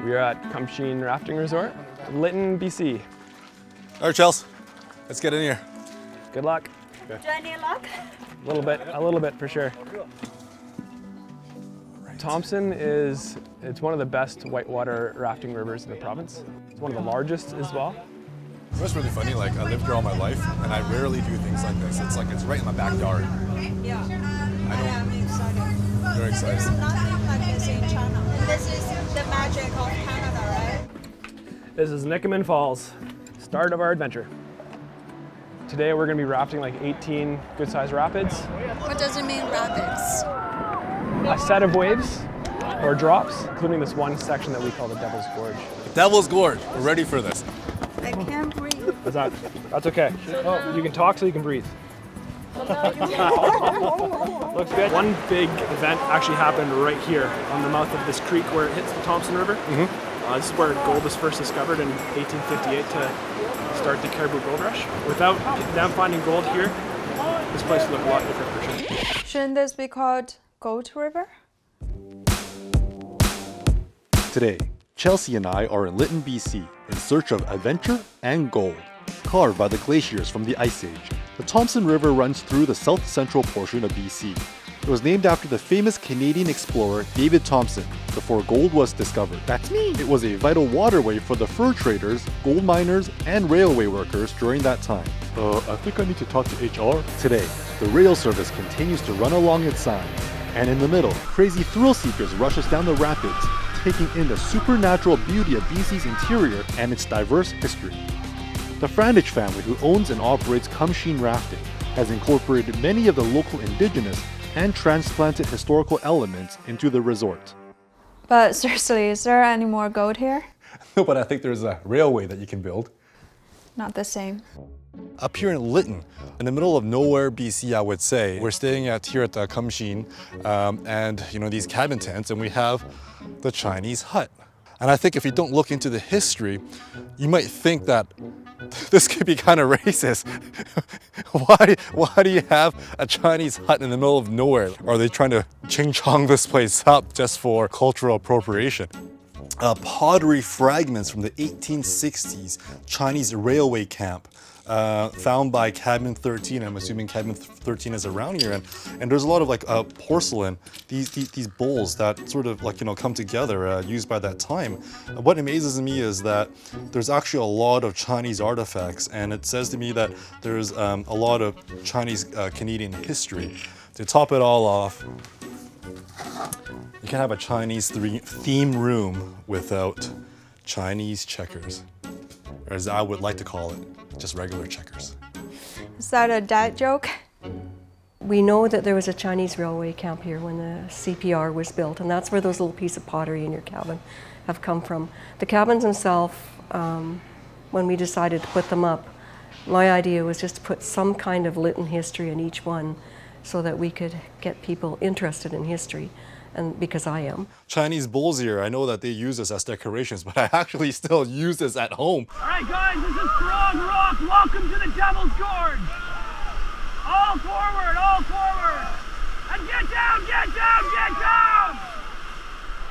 We are at Kumsheen Rafting Resort, Lytton, BC. All right, Chels, let's get in here. Good luck. Do I need luck? A little bit for sure. Thompson it's one of the best whitewater rafting rivers in the province. It's one of the largest as well. It was really funny, like I lived here all my life and I rarely do things like this. It's like it's right in my backyard. Yeah. I am excited. Very excited. There's nothing like this in China. And this is the magic of Canada, right? This is Nikomen Falls, start of our adventure. Today we're going to be rafting like 18 good-sized rapids. What does it mean, rapids? A set of waves or drops, including this one section that we call the Devil's Gorge. Devil's Gorge, we're ready for this. I can't breathe. That's okay. You can talk so you can breathe. Looks good. One big event actually happened right here on the mouth of this creek where it hits the Thompson River. This is where gold was first discovered in 1858 to start the Caribou Gold Rush. Without them finding gold here, this place would look a lot different for sure. Shouldn't this be called Gold River? Today, Chelsea and I are in Lytton, BC, in search of adventure and gold. Carved by the glaciers from the Ice Age, the Thompson River runs through the south-central portion of BC. It was named after the famous Canadian explorer David Thompson before gold was discovered. That's me! It was a vital waterway for the fur traders, gold miners, and railway workers during that time. I think I need to talk to HR. Today, the rail service continues to run along its sides, and in the middle, crazy thrill seekers rush us down the rapids, taking in the supernatural beauty of BC's interior and its diverse history. The Frandich family, who owns and operates Kumsheen Rafting, has incorporated many of the local indigenous and transplanted historical elements into the resort. But seriously, is there any more gold here? No, but I think there's a railway that you can build. Not the same. Up here in Lytton, in the middle of nowhere, BC, I would say, we're staying here at Kumsheen, and these cabin tents, and we have the Chinese hut. And I think if you don't look into the history, you might think that this could be kind of racist. Why do you have a Chinese hut in the middle of nowhere? Are they trying to ching-chong this place up just for cultural appropriation? Pottery fragments from the 1860s Chinese railway camp found by Cabin 13. I'm assuming Cabin 13 is around here, and there's a lot of porcelain, these bowls that sort of come together, used by that time. What amazes me is that there's actually a lot of Chinese artifacts, and it says to me that there's a lot of Chinese Canadian history. To top it all off, you can have a Chinese theme room without Chinese checkers, or as I would like to call it, just regular checkers. Is that a dad joke? We know that there was a Chinese railway camp here when the CPR was built, and that's where those little pieces of pottery in your cabin have come from. The cabins themselves, when we decided to put them up, my idea was just to put some kind of Lytton history in each one so that we could get people interested in history, and because I am. Chinese bowls here, I know that they use this as decorations, but I actually still use this at home. All right, guys, this is Frog Rock. Welcome to the Devil's Gorge. All forward, and get down, get down, get down!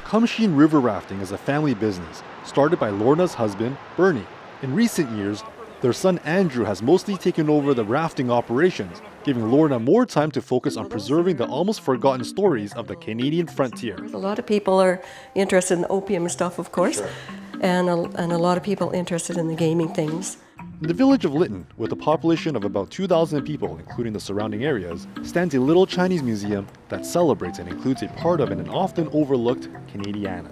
Kumsheen River Rafting is a family business started by Lorna's husband, Bernie. In recent years, their son Andrew has mostly taken over the rafting operations, giving Lorna more time to focus on preserving the almost forgotten stories of the Canadian frontier. A lot of people are interested in the opium stuff, of course, and a lot of people interested in the gaming things. In the village of Lytton, with a population of about 2,000 people, including the surrounding areas, stands a little Chinese museum that celebrates and includes a part of an often overlooked Canadiana.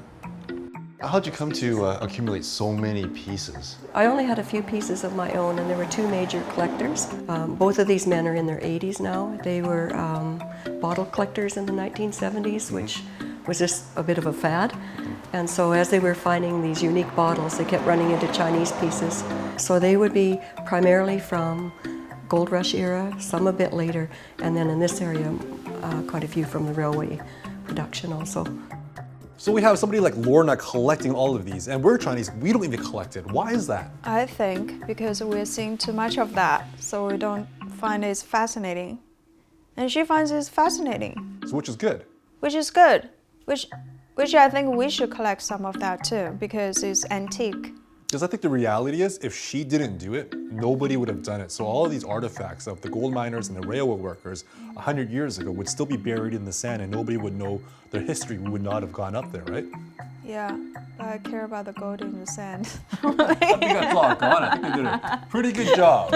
How'd you come to accumulate so many pieces? I only had a few pieces of my own, and there were two major collectors. Both of these men are in their 80s now. They were bottle collectors in the 1970s, which was just a bit of a fad. And so as they were finding these unique bottles, they kept running into Chinese pieces. So they would be primarily from Gold Rush era, some a bit later, and then in this area, quite a few from the railway production also. So we have somebody like Lorna collecting all of these, and we're Chinese, we don't even collect it. Why is that? I think because we're seeing too much of that, so we don't find it fascinating. And she finds it fascinating. So which is good? Which is good. Which Which I think we should collect some of that too, because it's antique. Because I think the reality is, if she didn't do it, nobody would have done it. So all of these artifacts of the gold miners and the railway workers 100 years ago would still be buried in the sand and nobody would know their history. We would not have gone up there, right? Yeah, but I care about the gold in the sand. I think that's all gone. I think they did a pretty good job.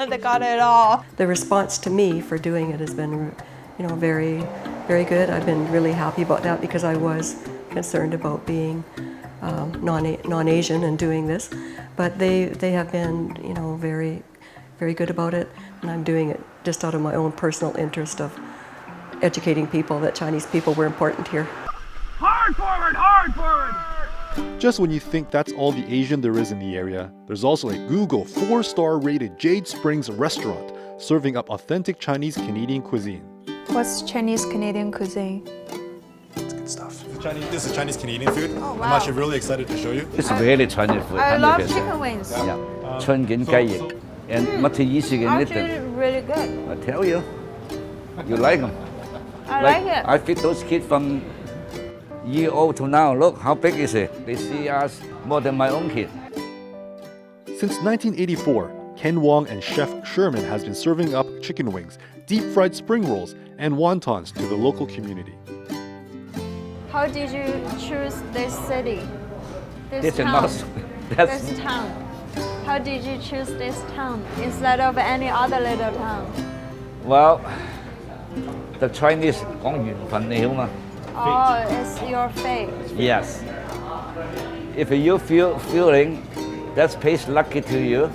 They got it all. The response to me for doing it has been, very, very good. I've been really happy about that because I was concerned about being non-Asian and doing this, but they have been, very, very good about it, and I'm doing it just out of my own personal interest of educating people that Chinese people were important here. Hard forward, hard forward! Just when you think that's all the Asian there is in the area, there's also a Google 4-star rated Jade Springs restaurant serving up authentic Chinese Canadian cuisine. What's Chinese Canadian cuisine? It's good stuff. This is Chinese Canadian food. Oh, wow. I'm actually really excited to show you. It's really Chinese food. I love 100%. chicken wings. Yeah. 春卷雞翼 and 乜嘢意思嘅 Actually,呢？ really good. I tell you, you like them. I like it. I feed those kids from year old to now. Look how big is it? They see us more than my own kid. Since 1984, Ken Wong and Chef Sherman has been serving up chicken wings, deep-fried spring rolls, and wontons to the local community. How did you choose this city? This is town? not. That's This town. How did you choose this town instead of any other little town? well, the Chinese 講緣分你好嘛 Oh, it's your fate. Yes. If you feeling that place lucky to you,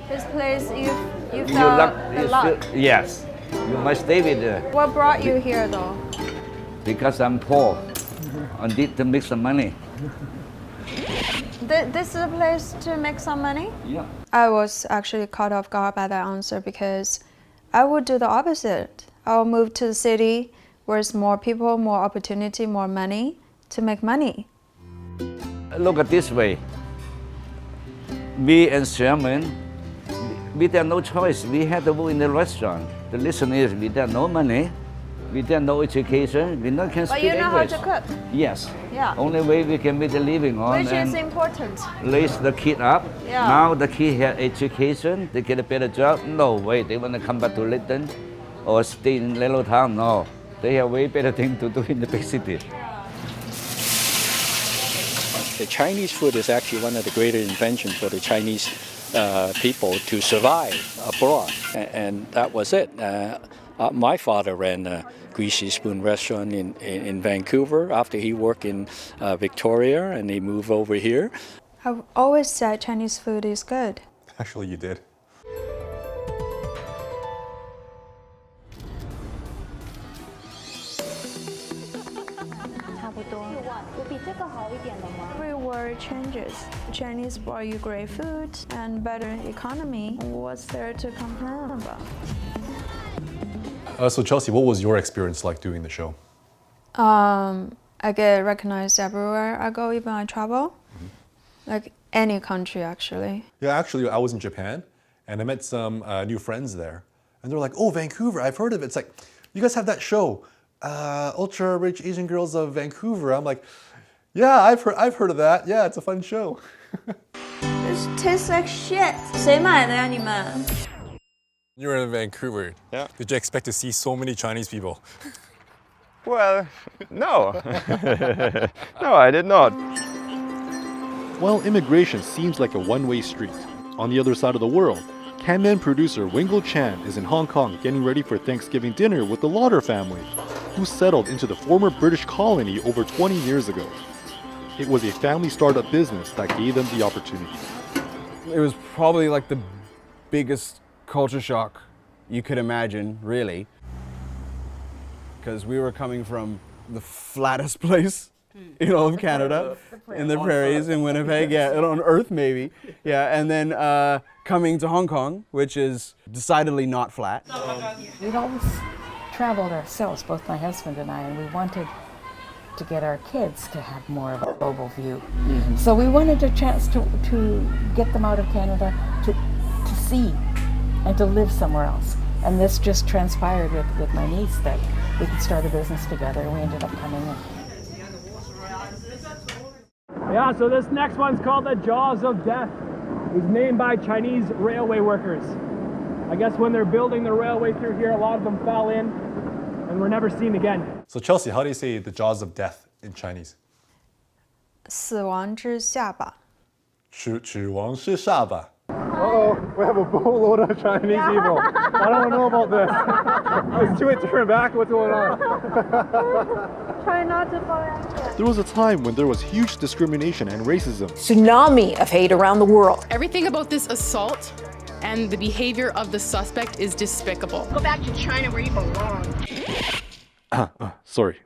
This place you you felt the luck. yes, you must stay with it What brought you here though? because I'm poor. I need to make some money. This is a place to make some money? Yeah. I was actually caught off guard by that answer because I would do the opposite. I'll move to the city where there's more people, more opportunity, more money to make money. Look at this way. Me and Sherman, we had no choice. We had to work in the restaurant. The reason is we had no money, we had no education, we not can But speak you know how English. to cook, Yes. Yeah. Only way we can make a living on which is and important. raise the kid up. Yeah. Now the kid have education, they get a better job. No way, they want to come back to Lytton or stay in little town. No, they have way better thing to do in the big city. The Chinese food is actually one of the greater inventions for the Chinese people to survive abroad, and that was it. My father ran a Greasy Spoon restaurant in Vancouver after he worked in Victoria, and he moved over here. I've always said Chinese food is good. Actually, you did. Every word changes. Chinese brought you great food and better economy. What's there to complain about? So Chelsea, what was your experience like doing the show? I get recognized everywhere I go, even I travel. Like any country, actually. Yeah, actually, I was in Japan, and I met some new friends there, and they're like, "Oh, Vancouver, I've heard of it." It's like, you guys have that show, Ultra Rich Asian Girls of Vancouver. I'm like, yeah, I've heard of that. Yeah, it's a fun show. This tastes like shit. 谁买的呀你们? You were in Vancouver. Yeah. Did you expect to see so many Chinese people? Well, no. No, I did not. While immigration seems like a one-way street, on the other side of the world, Canman producer Wingle Chan is in Hong Kong getting ready for Thanksgiving dinner with the Lauder family, who settled into the former British colony over 20 years ago. It was a family startup business that gave them the opportunity. It was probably like the biggest culture shock you could imagine, really. Because we were coming from the flattest place, of Canada, in the prairies, in Winnipeg, yeah, on Earth maybe, yeah, and then coming to Hong Kong, which is decidedly not flat. We'd always traveled ourselves, both my husband and I, and we wanted to get our kids to have more of a global view. So we wanted a chance to get them out of Canada to see and to live somewhere else. And this just transpired with my niece that we could start a business together, and we ended up coming in. Yeah, so this next one's called the Jaws of Death. It was named by Chinese railway workers. I guess when they're building the railway through here, a lot of them fell in and were never seen again. So Chelsea, how do you say the jaws of death in Chinese? 死亡之下巴。指王是下巴。 Uh-oh, we have a boatload of Chinese people. I don't know about this. It's too late to turn back. What's going on? Try not to fall out. There was a time when there was huge discrimination and racism. Tsunami of hate around the world. Everything about this assault and the behavior of the suspect is despicable. Go back to China where you belong. Sorry,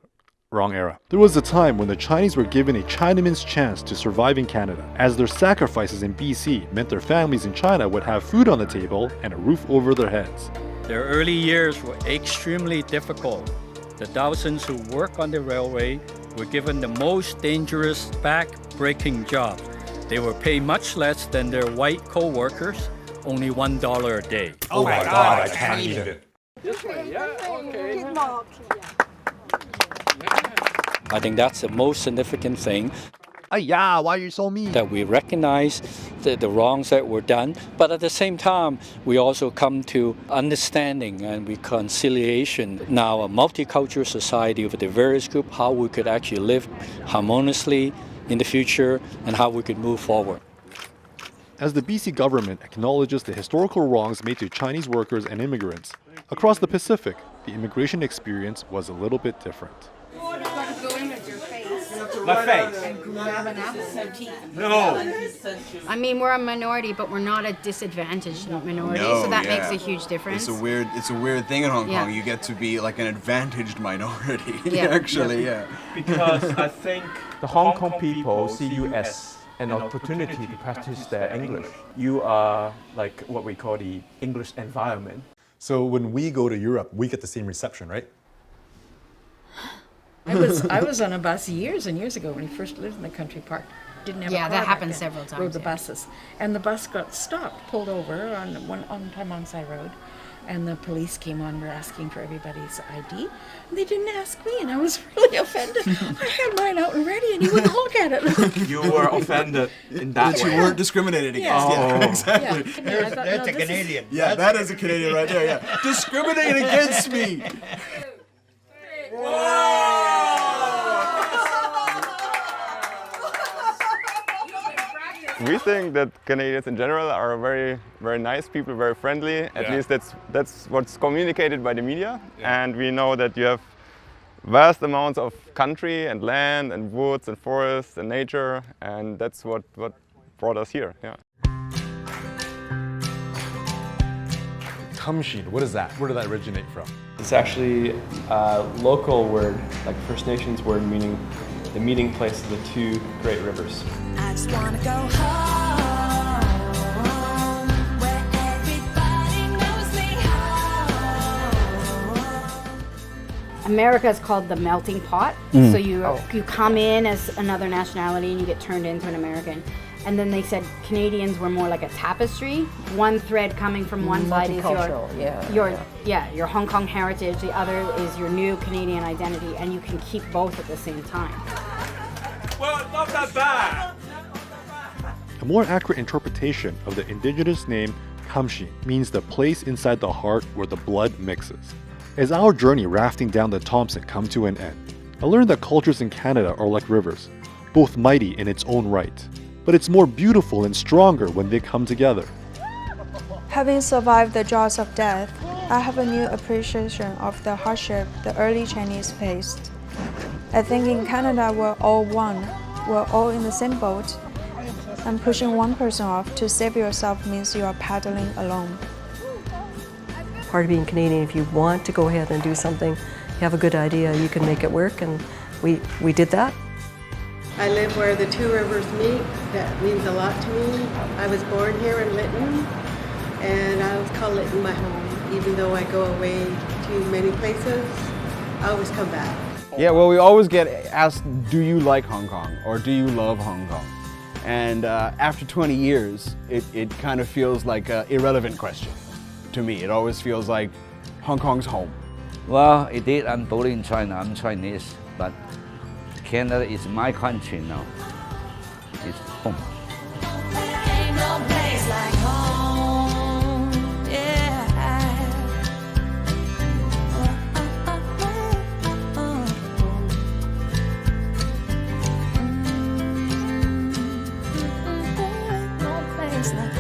wrong era. There was a time when the Chinese were given a Chinaman's chance to survive in Canada, as their sacrifices in BC meant their families in China would have food on the table and a roof over their heads. Their early years were extremely difficult. The thousands who work on the railway were given the most dangerous back-breaking jobs. They were paid much less than their white co-workers, only $1 a day. Oh my God, I can't eat it. This way, yeah, okay. I think that's the most significant thing. Yeah, why are you so mean? That we recognize the wrongs that were done, but at the same time, we also come to understanding and reconciliation. Now, a multicultural society with the various groups, how we could actually live harmoniously in the future and how we could move forward. As the BC government acknowledges the historical wrongs made to Chinese workers and immigrants, across the Pacific, the immigration experience was a little bit different. My face. No. I mean, we're a minority, but we're not a disadvantaged minority, so that makes a huge difference. It's a weird thing in Hong Kong. You get to be like an advantaged minority, actually, Because I think the Hong Kong people see you as an opportunity to practice their English. You are like what we call the English environment. So when we go to Europe, we get the same reception, right? I was on a bus years and years ago when we first lived in the country park. Didn't have a car that back happened then. several times. Rode the buses, and the bus got stopped, pulled over on Tam Mang Sai Road, and the police came on. Were asking for everybody's ID, and they didn't ask me, and I was really offended. I had mine out and ready, and he wouldn't look at it. You were offended in that way. You weren't discriminated against. Yeah. Yeah, exactly. Yeah. That's a Canadian. Yeah, that is a Canadian right there. Yeah, discriminating against me. We think that Canadians in general are very, very nice people, very friendly. At least that's what's communicated by the media. And we know that you have vast amounts of country and land and woods and forests and nature, and that's what brought us here. Yeah. Kamshin, what is that? Where did that originate from? It's actually a local word, like First Nations word, meaning the meeting place of the two great rivers. I just wanna go home, where everybody knows me home. America is called the melting pot. So you come in as another nationality and you get turned into an American. And then they said Canadians were more like a tapestry. One thread coming from one side is your Hong Kong heritage. The other is your new Canadian identity, and you can keep both at the same time. Well, not that bad. A more accurate interpretation of the indigenous name Kamshin means the place inside the heart where the blood mixes. As our journey rafting down the Thompson come to an end, I learned that cultures in Canada are like rivers, both mighty in its own right. But it's more beautiful and stronger when they come together. Having survived the jaws of death, I have a new appreciation of the hardship the early Chinese faced. I think in Canada we're all one, we're all in the same boat, and pushing one person off to save yourself means you are paddling alone. Part of being Canadian, if you want to go ahead and do something, you have a good idea, you can make it work, and we did that. I live where the two rivers meet. That means a lot to me. I was born here in Lytton, and I always call Lytton my home. Even though I go away to many places, I always come back. Yeah, well, we always get asked, do you like Hong Kong or do you love Hong Kong? And after 20 years, it kind of feels like an irrelevant question to me. It always feels like Hong Kong's home. Well, indeed, I'm born in China. I'm Chinese, but Canada is my country now. is home. Ain't no place like home. Yeah. No place like